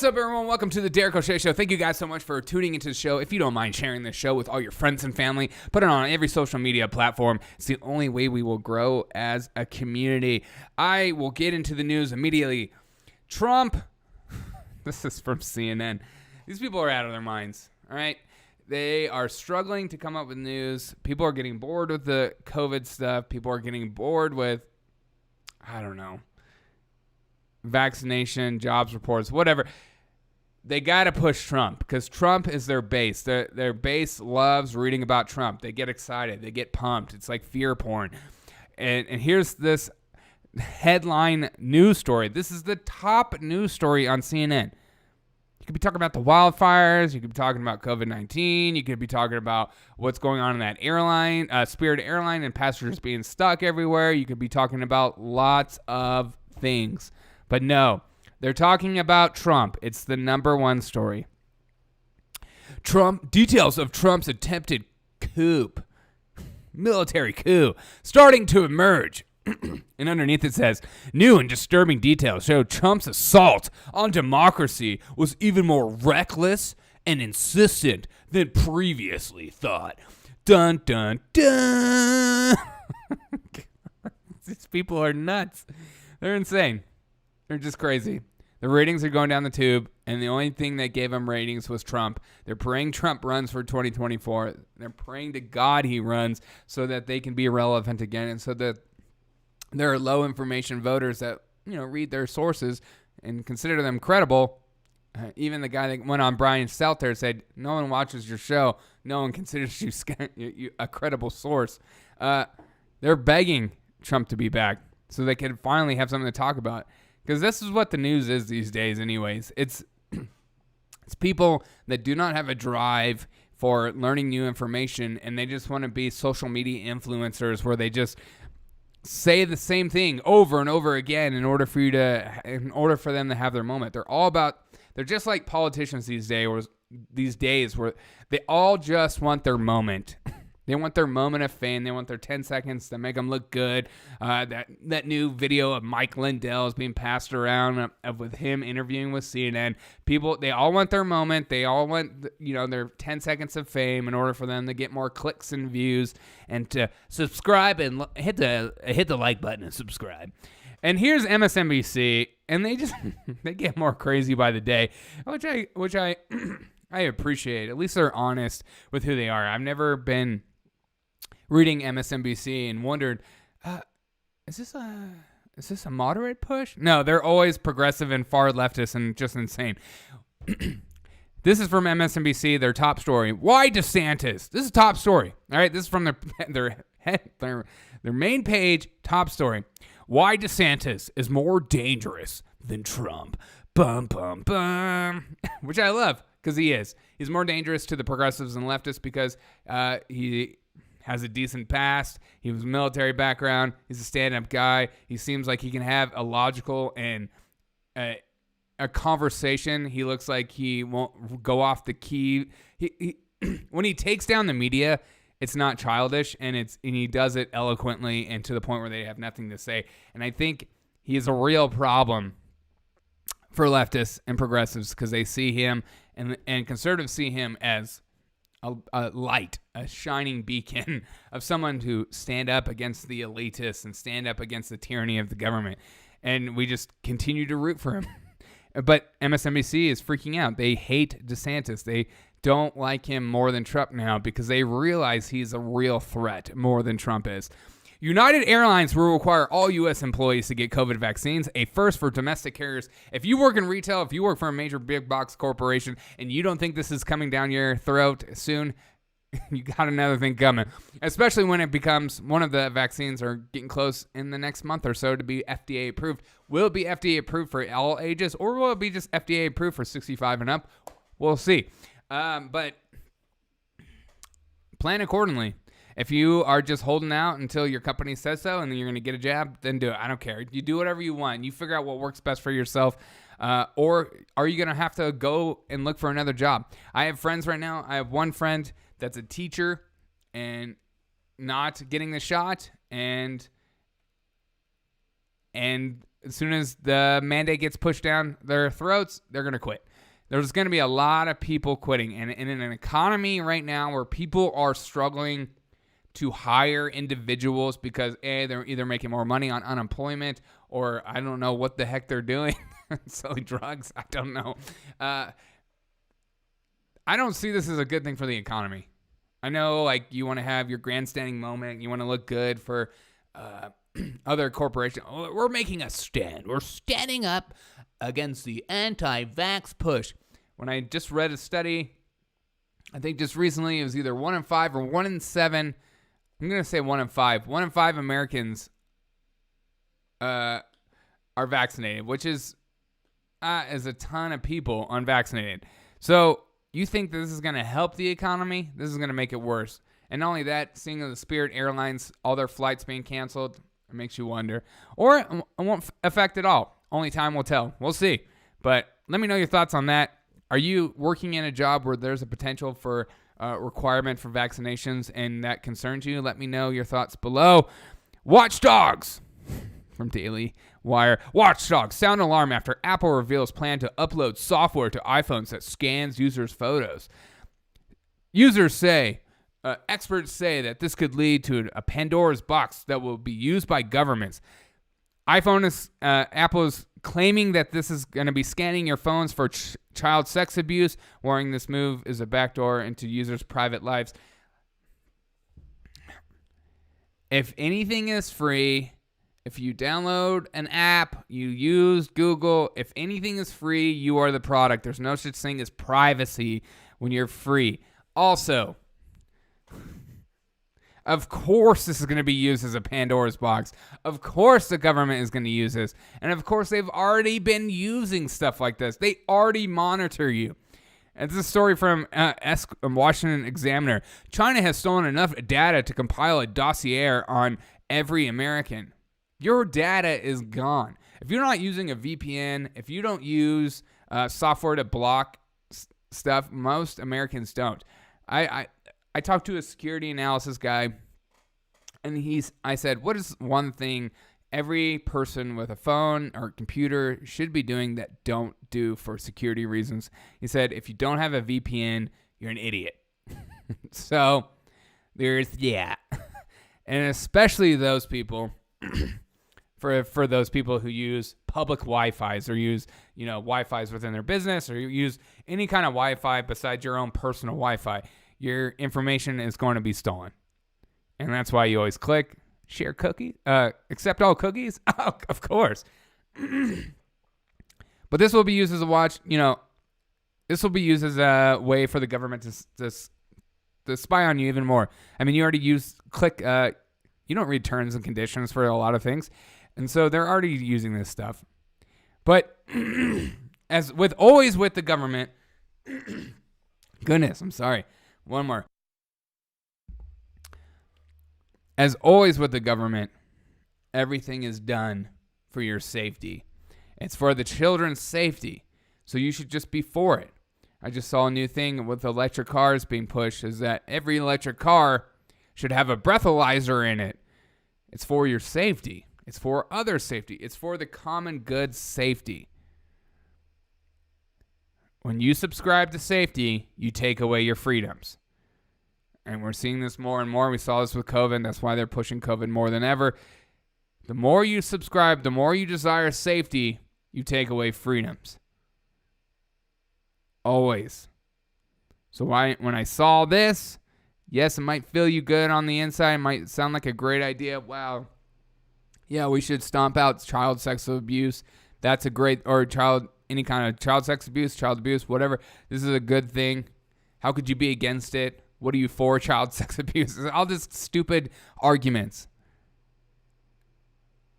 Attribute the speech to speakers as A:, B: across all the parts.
A: What's up, everyone? Welcome to the Derek O'Shea Show. Thank you guys so much for tuning into the show. If you don't mind sharing this show with all your friends and family, put it on every social media platform. It's the only way we will grow as a community. I will get into the news immediately. Trump, this is from CNN. These people are out of their minds, all right? They are struggling to come up with news. People are getting bored with the COVID stuff. People are getting bored with, I don't know, vaccination, jobs reports, whatever. They got to push Trump because Trump is their base. Their base loves reading about Trump. They get excited. They get pumped. It's like fear porn. And here's this headline news story. This is the top news story on CNN. You could be talking about the wildfires. You could be talking about COVID-19. You could be talking about what's going on in that airline, Spirit airline, and passengers being stuck everywhere. You could be talking about lots of things. But no, they're talking about Trump. It's the number one story. Details of Trump's attempted coup, military coup, starting to emerge. And underneath it says, new and disturbing details show Trump's assault on democracy was even more reckless and insistent than previously thought. Dun, dun, dun. These people are nuts. They're insane. They're just crazy. The ratings are going down the tube, and the only thing that gave them ratings was Trump. They're praying Trump runs for 2024. They're praying to God he runs so that they can be relevant again, and so that there are low information voters that, read their sources and consider them credible. Even the guy that went on Brian Stelter said, no one watches your show. No one considers you a credible source. They're begging Trump to be back so they can finally have something to talk about. Because this is what the news is these days anyways. It's people that do not have a drive for learning new information, and they just want to be social media influencers where they just say the same thing over and over again in order for them to have their moment. They're just like politicians these days where they all just want their moment. They want their moment of fame. They want their 10 seconds to make them look good. That new video of Mike Lindell is being passed around with him interviewing with CNN. People, they all want their moment. They all want, their 10 seconds of fame in order for them to get more clicks and views and to subscribe and hit the like button and subscribe. And here's MSNBC, and they just they get more crazy by the day, which I I appreciate. At least they're honest with who they are. I've never been reading MSNBC and wondered, is this a moderate push? No, they're always progressive and far leftist and just insane. This is from MSNBC, their top story. Why DeSantis? This is top story. All right, this is from their main page, top story. Why DeSantis is more dangerous than Trump. Bum, bum, bum. Which I love, because he is. He's more dangerous to the progressives and leftists because he has a decent past. He was a military background. He's a stand-up guy. He seems like he can have a logical and a conversation. He looks like he won't go off the key. He when he takes down the media, it's not childish, and he does it eloquently and to the point where they have nothing to say. And I think he is a real problem for leftists and progressives because they see him and conservatives see him as a light, a shining beacon of someone to stand up against the elitists and stand up against the tyranny of the government. And we just continue to root for him. But MSNBC is freaking out. They hate DeSantis. They don't like him more than Trump now because they realize he's a real threat more than Trump is. United Airlines will require all U.S. employees to get COVID vaccines, a first for domestic carriers. If you work in retail, if you work for a major big box corporation, and you don't think this is coming down your throat soon, you got another thing coming. Especially when it becomes one of the vaccines are getting close in the next month or so to be FDA approved. Will it be FDA approved for all ages, or will it be just FDA approved for 65 and up? We'll see. But plan accordingly. If you are just holding out until your company says so and then you're going to get a jab, then do it. I don't care. You do whatever you want. You figure out what works best for yourself. Or are you going to have to go and look for another job? I have friends right now. I have one friend that's a teacher and not getting the shot. And as soon as the mandate gets pushed down their throats, they're going to quit. there's going to be a lot of people quitting. And in an economy right now where people are struggling to hire individuals because they're either making more money on unemployment or I don't know what the heck they're doing, selling drugs, I don't know. I don't see this as a good thing for the economy. I know, like, you want to have your grandstanding moment, you want to look good for other corporations. Oh, we're making a stand. We're standing up against the anti-vax push. When I just read a study, I think just recently, it was either 1 in 5 or 1 in 7. I'm going to say 1 in 5. 1 in 5 Americans are vaccinated, which is a ton of people unvaccinated. So you think this is going to help the economy? This is going to make it worse. And not only that, seeing the Spirit Airlines, all their flights being canceled, it makes you wonder. Or it won't affect at all. Only time will tell. We'll see. But let me know your thoughts on that. Are you working in a job where there's a potential for requirement for vaccinations and that concerns you? Let me know your thoughts below. Watchdogs from Daily Wire. Watchdogs sound alarm after Apple reveals plan to upload software to iPhones that scans users' photos. Experts say that this could lead to a Pandora's box that will be used by governments. Apple is claiming that this is going to be scanning your phones for child sex abuse, warning this move is a backdoor into users' private lives. If anything is free, if you download an app, you use Google, if anything is free, you are the product. There's no such thing as privacy when you're free. Also, of course this is going to be used as a Pandora's box. Of course the government is going to use this. And of course they've already been using stuff like this. They already monitor you. It's a story from Washington Examiner. China has stolen enough data to compile a dossier on every American. Your data is gone. If you're not using a VPN, if you don't use software to block stuff, most Americans don't. I talked to a security analysis guy, and I said, what is one thing every person with a phone or computer should be doing that don't do for security reasons? He said, if you don't have a VPN, you're an idiot. So yeah. And especially those people, for those people who use public Wi-Fis or use, Wi-Fis within their business or use any kind of Wi-Fi besides your own personal Wi-Fi. Your information is going to be stolen. And that's why you always click share cookie, accept all cookies. Oh, of course. But this will be used as this will be used as a way for the government to spy on you even more. I mean, you already you don't read terms and conditions for a lot of things. And so they're already using this stuff. But as with always with the government, goodness, I'm sorry. One more. As always with the government, everything is done for your safety. It's for the children's safety. So you should just be for it. I just saw a new thing with electric cars being pushed is that every electric car should have a breathalyzer in it. It's for your safety. It's for other safety. It's for the common good safety. When you subscribe to safety, you take away your freedoms. And we're seeing this more and more. We saw this with COVID. That's why they're pushing COVID more than ever. The more you subscribe, the more you desire safety, you take away freedoms. Always. So when I saw this, yes, it might feel you good on the inside. It might sound like a great idea. Wow. Yeah, we should stomp out child sex abuse. That's a great, or any kind of child sex abuse, child abuse, whatever. This is a good thing. How could you be against it? What are you for child sex abuse? All this stupid arguments.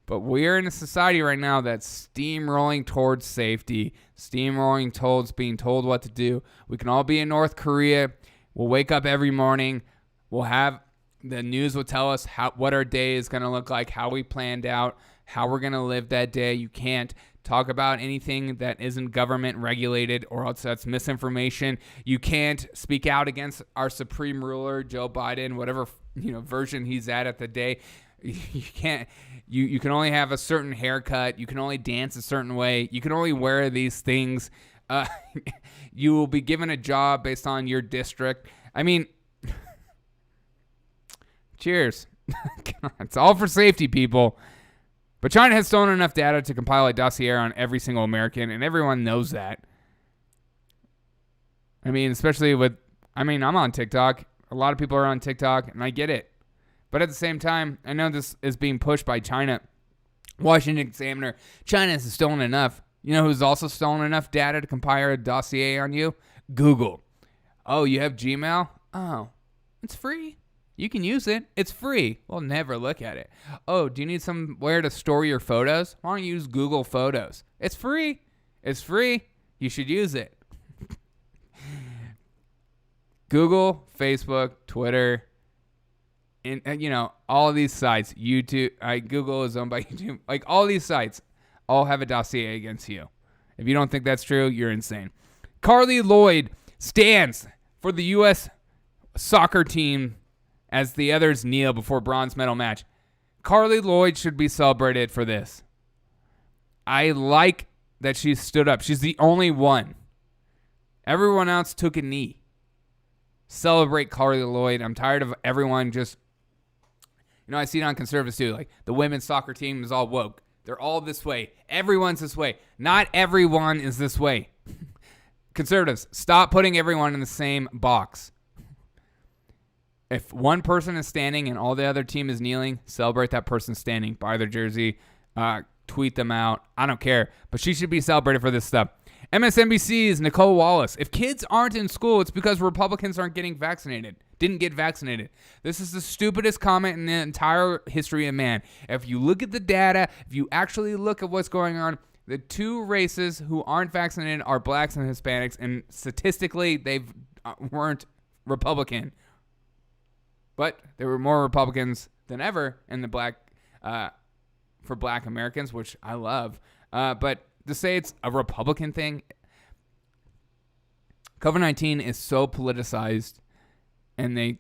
A: But we're in a society right now that's steamrolling towards safety, steamrolling towards being told what to do. We can all be in North Korea. We'll wake up every morning. The news will tell us what our day is going to look like, how we planned out, how we're going to live that day. You can't talk about anything that isn't government regulated or else that's misinformation. You can't speak out against our supreme ruler, Joe Biden, whatever version he's at the day. You can't. You can only have a certain haircut. You can only dance a certain way. You can only wear these things Uh, you will be given a job based on your district. I mean, cheers. It's all for safety, people. But China has stolen enough data to compile a dossier on every single American, and everyone knows that. I mean, especially I'm on TikTok. A lot of people are on TikTok, and I get it. But at the same time, I know this is being pushed by China. Washington Examiner, China has stolen enough. You know who's also stolen enough data to compile a dossier on you? Google. Oh, you have Gmail? Oh, it's free. You can use it. It's free. We'll never look at it. Oh, do you need somewhere to store your photos? Why don't you use Google Photos? It's free. It's free. You should use it. Google, Facebook, Twitter, and all of these sites. YouTube. Google is owned by YouTube. Like all these sites all have a dossier against you. If you don't think that's true, you're insane. Carli Lloyd stands for the U.S. soccer team as the others kneel before bronze medal match. Carli Lloyd should be celebrated for this. I like that she stood up. She's the only one. Everyone else took a knee. Celebrate Carli Lloyd. I'm tired of everyone just, I see it on conservatives too. Like the women's soccer team is all woke. They're all this way. Everyone's this way. Not everyone is this way. Conservatives, stop putting everyone in the same box. If one person is standing and all the other team is kneeling, celebrate that person standing. Buy their jersey. Tweet them out. I don't care. But she should be celebrated for this stuff. MSNBC's Nicolle Wallace. If kids aren't in school, it's because Republicans didn't get vaccinated. This is the stupidest comment in the entire history of man. If you look at the data, if you actually look at what's going on, the two races who aren't vaccinated are blacks and Hispanics, and statistically, they weren't Republican. But there were more Republicans than ever in the for black Americans, which I love. But to say it's a Republican thing, COVID-19 is so politicized, and they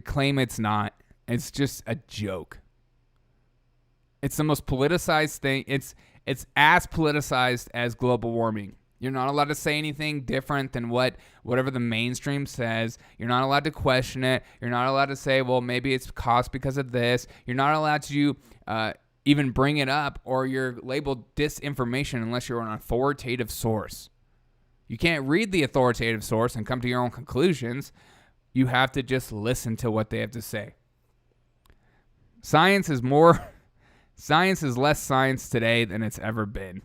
A: claim it's not. It's just a joke. It's the most politicized thing. It's as politicized as global warming. You're not allowed to say anything different than whatever the mainstream says. You're not allowed to question it. You're not allowed to say, well, maybe it's caused because of this. You're not allowed to even bring it up, or you're labeled disinformation unless you're an authoritative source. You can't read the authoritative source and come to your own conclusions. You have to just listen to what they have to say. Science is less science today than it's ever been.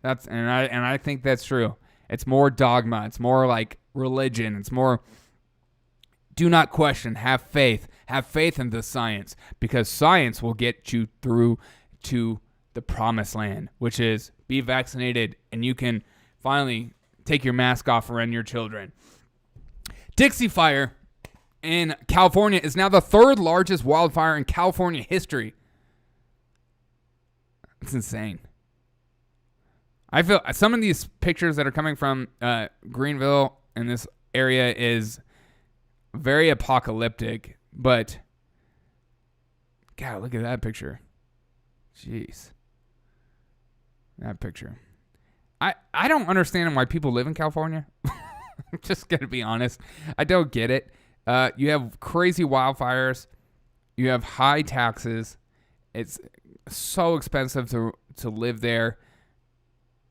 A: And I think that's true. It's more dogma. It's more like religion. It's more do not question. Have faith. Have faith in the science, because science will get you through to the promised land, which is be vaccinated, and you can finally take your mask off around your children. Dixie Fire in California is now the third largest wildfire in California history. It's insane. I feel some of these pictures that are coming from Greenville and this area is very apocalyptic, but God, look at that picture. Jeez. That picture. I don't understand why people live in California. I'm just going to be honest. I don't get it. You have crazy wildfires. You have high taxes. It's so expensive to live there.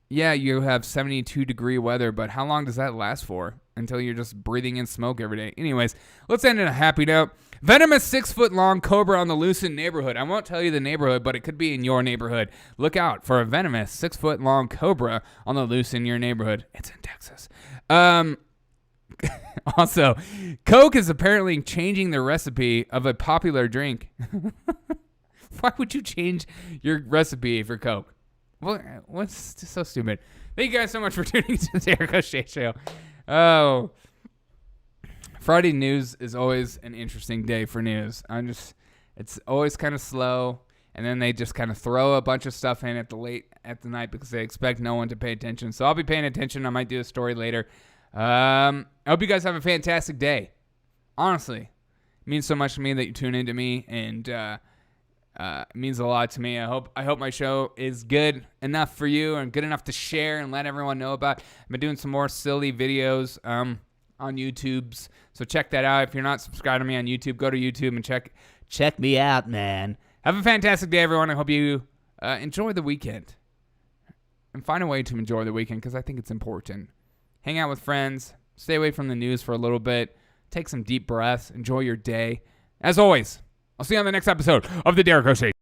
A: Yeah, you have 72-degree weather, but how long does that last for? Until you're just breathing in smoke every day. Anyways, let's end on a happy note. Venomous 6-foot-long cobra on the loose in neighborhood. I won't tell you the neighborhood, but it could be in your neighborhood. Look out for a venomous 6-foot-long cobra on the loose in your neighborhood. It's in Texas. Also, Coke is apparently changing the recipe of a popular drink. Why would you change your recipe for Coke? What's just so stupid? Thank you guys so much for tuning into the Eric O'Shea Show. Oh, Friday news is always an interesting day for news. It's always kind of slow, and then they just kind of throw a bunch of stuff in at the night because they expect no one to pay attention. So I'll be paying attention. I might do a story later. I hope you guys have a fantastic day. Honestly, it means so much to me that you tune into me, and It means a lot to me. I hope my show is good enough for you and good enough to share and let everyone know about. I've been doing some more silly videos on YouTube's, so check that out. If you're not subscribed to me on YouTube, go to YouTube and check me out, man. Have a fantastic day, everyone. I hope you enjoy the weekend and find a way to enjoy the weekend because I think it's important. Hang out with friends. Stay away from the news for a little bit. Take some deep breaths. Enjoy your day. As always, I'll see you on the next episode of The Derek O'Shea.